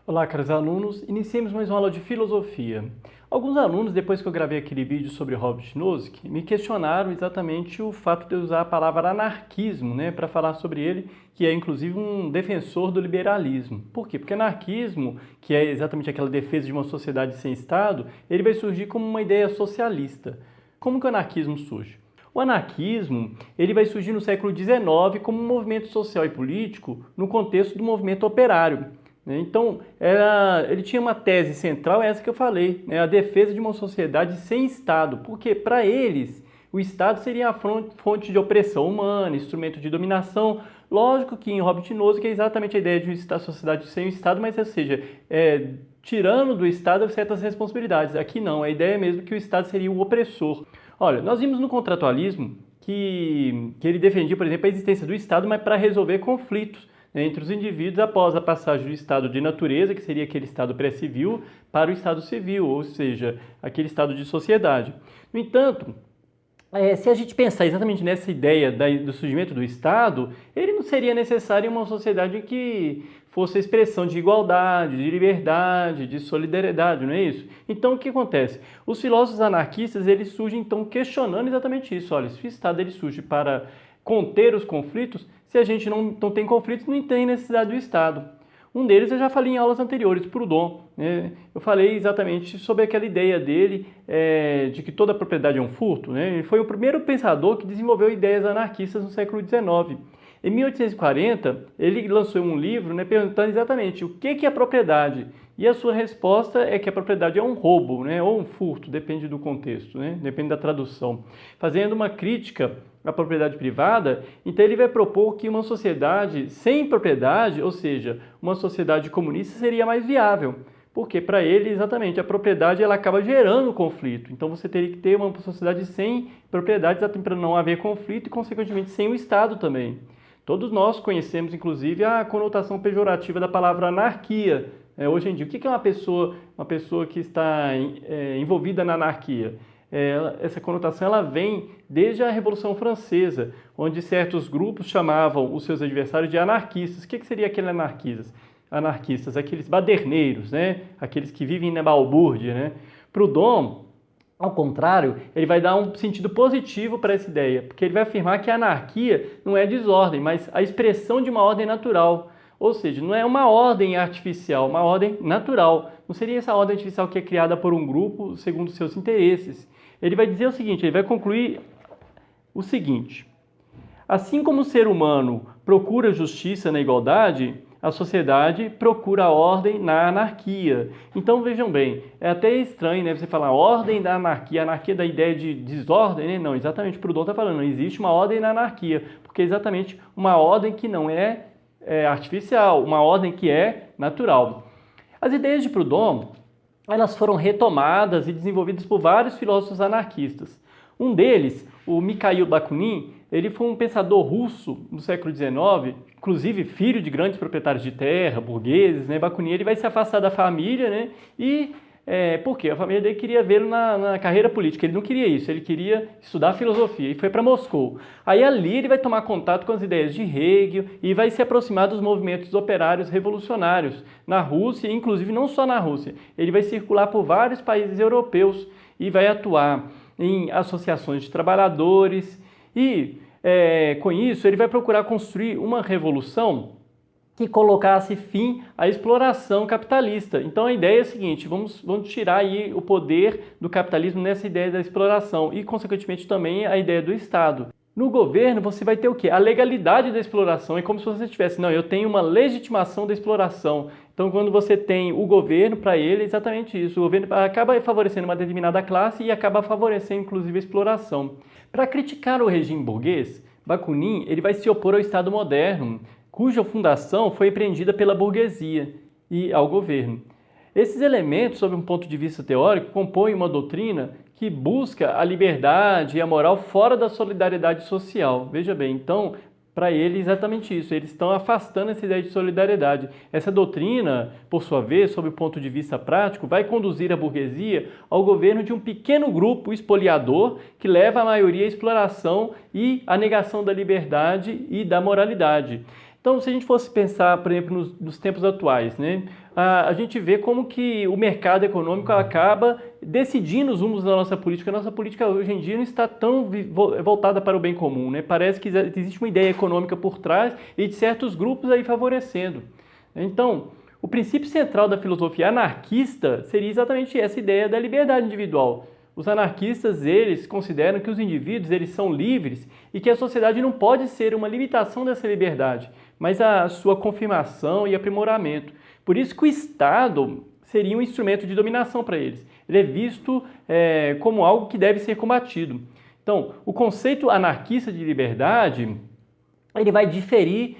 Olá, caros alunos. Iniciemos mais uma aula de filosofia. Alguns alunos, depois que eu gravei aquele vídeo sobre Robert Nozick, me questionaram exatamente o fato de eu usar a palavra anarquismo, para falar sobre ele, que é inclusive um defensor do liberalismo. Por quê? Porque anarquismo, que é exatamente aquela defesa de uma sociedade sem Estado, ele vai surgir como uma ideia socialista. Como que o anarquismo surge? O anarquismo ele vai surgir no século XIX como um movimento social e político no contexto do movimento operário. Então, ele tinha uma tese central, essa que eu falei, a defesa de uma sociedade sem Estado, porque para eles o Estado seria a fonte de opressão humana, instrumento de dominação. Lógico que em Robert Nozick é exatamente a ideia de uma sociedade sem o Estado, mas, ou seja, tirando do Estado certas responsabilidades. Aqui não, a ideia é mesmo que o Estado seria o opressor. Olha, nós vimos no contratualismo que ele defendia, por exemplo, a existência do Estado, mas para resolver conflitos entre os indivíduos após a passagem do estado de natureza, que seria aquele estado pré-civil, para o estado civil, ou seja, aquele estado de sociedade. No entanto, se a gente pensar exatamente nessa ideia do surgimento do Estado, ele não seria necessário uma sociedade que fosse a expressão de igualdade, de liberdade, de solidariedade, não é isso? Então, o que acontece? Os filósofos anarquistas, eles surgem, então, questionando exatamente isso. Olha, se o Estado ele surge para conter os conflitos, se a gente não tem conflitos, não tem necessidade do Estado. Um deles eu já falei em aulas anteriores, Proudhon. Eu falei exatamente sobre aquela ideia dele de que toda propriedade é um furto. Ele foi o primeiro pensador que desenvolveu ideias anarquistas no século XIX. Em 1840, ele lançou um livro perguntando exatamente o que é propriedade. E a sua resposta é que a propriedade é um roubo, ou um furto, depende do contexto, depende da tradução. Fazendo uma crítica à propriedade privada, então ele vai propor que uma sociedade sem propriedade, ou seja, uma sociedade comunista, seria mais viável. Porque para ele, exatamente, a propriedade ela acaba gerando conflito. Então você teria que ter uma sociedade sem propriedade, exatamente para não haver conflito e, consequentemente, sem o Estado também. Todos nós conhecemos, inclusive, a conotação pejorativa da palavra anarquia. Hoje em dia, o que é uma pessoa que está envolvida na anarquia? Essa conotação ela vem desde a Revolução Francesa, onde certos grupos chamavam os seus adversários de anarquistas. O que seria aqueles anarquistas? Aqueles baderneiros, aqueles que vivem na balbúrdia. Proudhon, ao contrário, ele vai dar um sentido positivo para essa ideia, porque ele vai afirmar que a anarquia não é desordem, mas a expressão de uma ordem natural. Ou seja, não é uma ordem artificial, uma ordem natural. Não seria essa ordem artificial que é criada por um grupo segundo seus interesses. Ele vai dizer o seguinte, ele vai concluir o seguinte: assim como o ser humano procura justiça na igualdade, a sociedade procura a ordem na anarquia. Então vejam bem, é até estranho você falar ordem da anarquia, anarquia da ideia de desordem, Não, exatamente o Proudhon está falando, não existe uma ordem na anarquia, porque é exatamente uma ordem que não é artificial, uma ordem que é natural. As ideias de Proudhon, elas foram retomadas e desenvolvidas por vários filósofos anarquistas. Um deles, o Mikhail Bakunin, ele foi um pensador russo do século XIX, inclusive filho de grandes proprietários de terra, burgueses. Bakunin ele vai se afastar da família, por quê? A família dele queria vê-lo na carreira política. Ele não queria isso, ele queria estudar filosofia e foi para Moscou. Aí ali ele vai tomar contato com as ideias de Hegel e vai se aproximar dos movimentos operários revolucionários na Rússia, inclusive não só na Rússia. Ele vai circular por vários países europeus e vai atuar em associações de trabalhadores e com isso ele vai procurar construir uma revolução que colocasse fim à exploração capitalista. Então a ideia é a seguinte, vamos tirar aí o poder do capitalismo nessa ideia da exploração e, consequentemente, também a ideia do Estado. No governo você vai ter o quê? A legalidade da exploração. É como se você tivesse, eu tenho uma legitimação da exploração. Então quando você tem o governo, para ele é exatamente isso. O governo acaba favorecendo uma determinada classe e acaba favorecendo, inclusive, a exploração. Para criticar o regime burguês, Bakunin ele vai se opor ao Estado moderno, cuja fundação foi empreendida pela burguesia e ao governo. Esses elementos, sob um ponto de vista teórico, compõem uma doutrina que busca a liberdade e a moral fora da solidariedade social. Veja bem, então, para ele é exatamente isso, eles estão afastando essa ideia de solidariedade. Essa doutrina, por sua vez, sob o ponto de vista prático, vai conduzir a burguesia ao governo de um pequeno grupo espoliador que leva a maioria à exploração e à negação da liberdade e da moralidade. Então, se a gente fosse pensar, por exemplo, nos tempos atuais, a gente vê como que o mercado econômico acaba decidindo os rumos da nossa política. A nossa política hoje em dia não está tão voltada para o bem comum, né? Parece que existe uma ideia econômica por trás e de certos grupos aí favorecendo. Então, o princípio central da filosofia anarquista seria exatamente essa ideia da liberdade individual. Os anarquistas, eles consideram que os indivíduos, eles são livres e que a sociedade não pode ser uma limitação dessa liberdade, mas a sua confirmação e aprimoramento. Por isso que o Estado seria um instrumento de dominação para eles. Ele é visto como algo que deve ser combatido. Então, o conceito anarquista de liberdade, ele vai diferir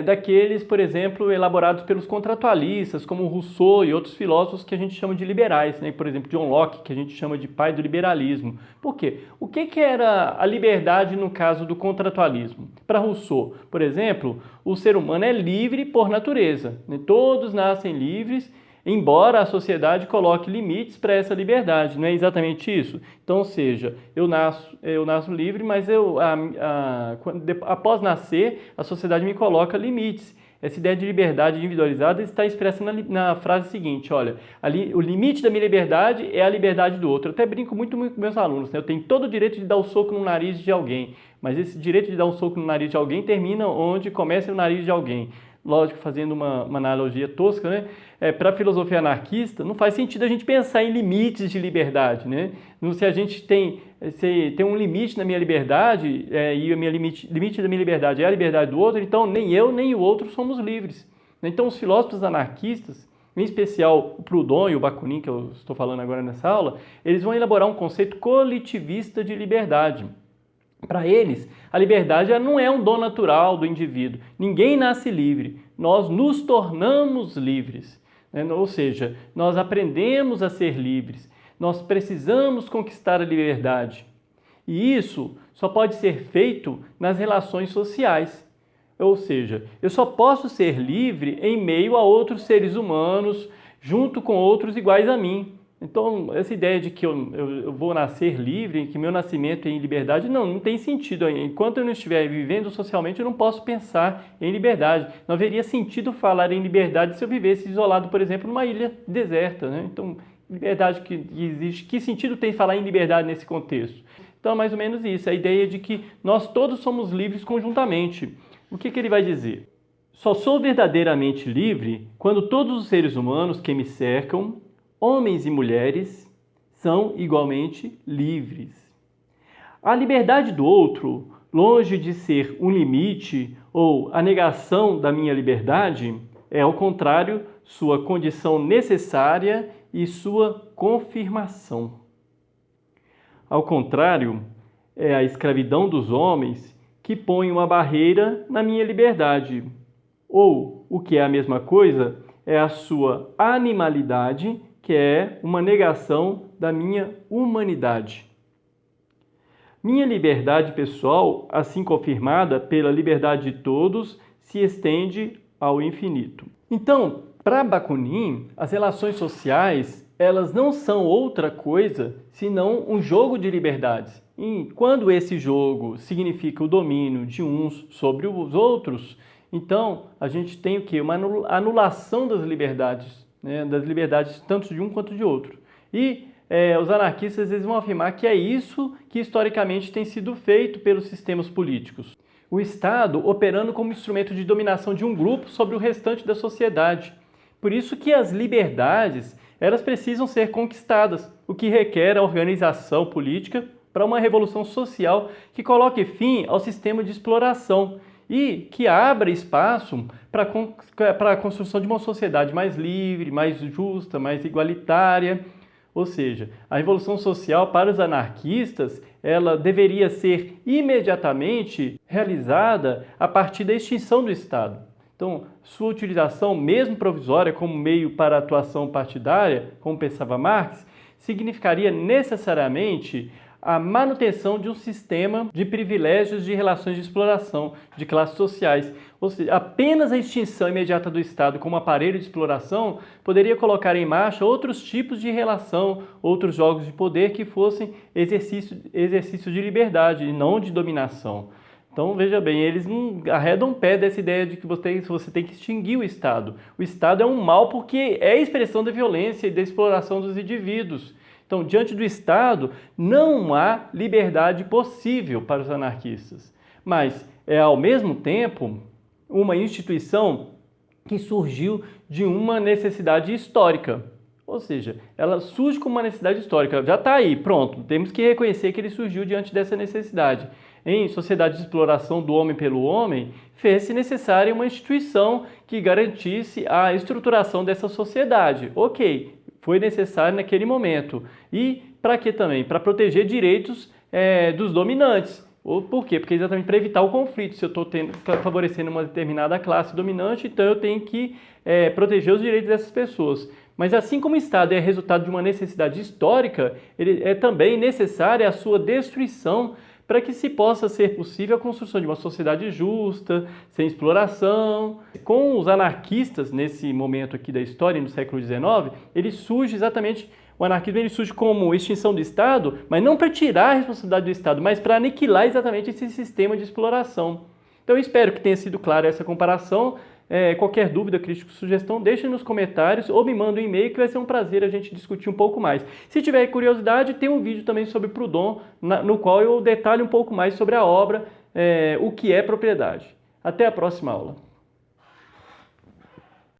daqueles, por exemplo, elaborados pelos contratualistas, como Rousseau e outros filósofos que a gente chama de liberais, né? Por exemplo, John Locke, que a gente chama de pai do liberalismo. Por quê? O que era a liberdade no caso do contratualismo? Para Rousseau, por exemplo, o ser humano é livre por natureza, né? Todos nascem livres, embora a sociedade coloque limites para essa liberdade, não é exatamente isso? Então, ou seja, eu nasço livre, mas após nascer, a sociedade me coloca limites. Essa ideia de liberdade individualizada está expressa na frase seguinte, olha, o limite da minha liberdade é a liberdade do outro. Eu até brinco muito com meus alunos, né? Eu tenho todo o direito de dar o soco no nariz de alguém, mas esse direito de dar um soco no nariz de alguém termina onde começa o nariz de alguém. Lógico, fazendo uma analogia tosca, né? Para a filosofia anarquista, não faz sentido a gente pensar em limites de liberdade, né? Se a gente tem um limite na minha liberdade, e o limite da minha liberdade é a liberdade do outro, então nem eu nem o outro somos livres. Então os filósofos anarquistas, em especial o Proudhon e o Bakunin, que eu estou falando agora nessa aula, eles vão elaborar um conceito coletivista de liberdade. Para eles, a liberdade não é um dom natural do indivíduo. Ninguém nasce livre. Nós nos tornamos livres. Né? Ou seja, nós aprendemos a ser livres. Nós precisamos conquistar a liberdade. E isso só pode ser feito nas relações sociais. Ou seja, eu só posso ser livre em meio a outros seres humanos, junto com outros iguais a mim. Então, essa ideia de que eu vou nascer livre, que meu nascimento é em liberdade, não tem sentido. Enquanto eu não estiver vivendo socialmente, eu não posso pensar em liberdade. Não haveria sentido falar em liberdade se eu vivesse isolado, por exemplo, numa ilha deserta, né? Então, liberdade que existe, que sentido tem falar em liberdade nesse contexto? Então, é mais ou menos isso, a ideia de que nós todos somos livres conjuntamente. O que ele vai dizer? Só sou verdadeiramente livre quando todos os seres humanos que me cercam, homens e mulheres, são igualmente livres. A liberdade do outro, longe de ser um limite ou a negação da minha liberdade, é, ao contrário, sua condição necessária e sua confirmação. Ao contrário, é a escravidão dos homens que põe uma barreira na minha liberdade. Ou, o que é a mesma coisa, é a sua animalidade, que é uma negação da minha humanidade. Minha liberdade pessoal, assim confirmada pela liberdade de todos, se estende ao infinito. Então, para Bakunin, as relações sociais, elas não são outra coisa senão um jogo de liberdades. E quando esse jogo significa o domínio de uns sobre os outros, então a gente tem o quê? Uma anulação das liberdades, né? Das liberdades tanto de um quanto de outro. E os anarquistas eles vão afirmar que é isso que historicamente tem sido feito pelos sistemas políticos. O Estado operando como instrumento de dominação de um grupo sobre o restante da sociedade. Por isso que as liberdades elas precisam ser conquistadas, o que requer a organização política para uma revolução social que coloque fim ao sistema de exploração e que abra espaço para a construção de uma sociedade mais livre, mais justa, mais igualitária. Ou seja, a revolução social para os anarquistas, ela deveria ser imediatamente realizada a partir da extinção do Estado. Então, sua utilização, mesmo provisória, como meio para a atuação partidária, como pensava Marx, significaria necessariamente a manutenção de um sistema de privilégios de relações de exploração de classes sociais. Ou seja, apenas a extinção imediata do Estado como aparelho de exploração poderia colocar em marcha outros tipos de relação, outros jogos de poder que fossem exercício de liberdade e não de dominação. Então, veja bem, eles não arredam o pé dessa ideia de que você tem que extinguir o Estado. O Estado é um mal porque é a expressão da violência e da exploração dos indivíduos. Então, diante do Estado, não há liberdade possível para os anarquistas. Mas é, ao mesmo tempo, uma instituição que surgiu de uma necessidade histórica. Ou seja, ela surge como uma necessidade histórica. Já está aí, pronto. Temos que reconhecer que ele surgiu diante dessa necessidade. Em sociedade de exploração do homem pelo homem, fez-se necessária uma instituição que garantisse a estruturação dessa sociedade. Ok, foi necessário naquele momento. E para quê também? Para proteger direitos dos dominantes. Por quê? Porque exatamente para evitar o conflito. Se eu estou favorecendo uma determinada classe dominante, então eu tenho que proteger os direitos dessas pessoas. Mas assim como o Estado é resultado de uma necessidade histórica, ele é também necessária a sua destruição para que se possa ser possível a construção de uma sociedade justa, sem exploração. Com os anarquistas, nesse momento aqui da história, no século XIX, o anarquismo ele surge como extinção do Estado, mas não para tirar a responsabilidade do Estado, mas para aniquilar exatamente esse sistema de exploração. Então eu espero que tenha sido clara essa comparação. Qualquer dúvida, crítica, sugestão, deixe nos comentários ou me manda um e-mail que vai ser um prazer a gente discutir um pouco mais. Se tiver curiosidade, tem um vídeo também sobre Proudhon, no qual eu detalho um pouco mais sobre a obra, o que é propriedade. Até a próxima aula.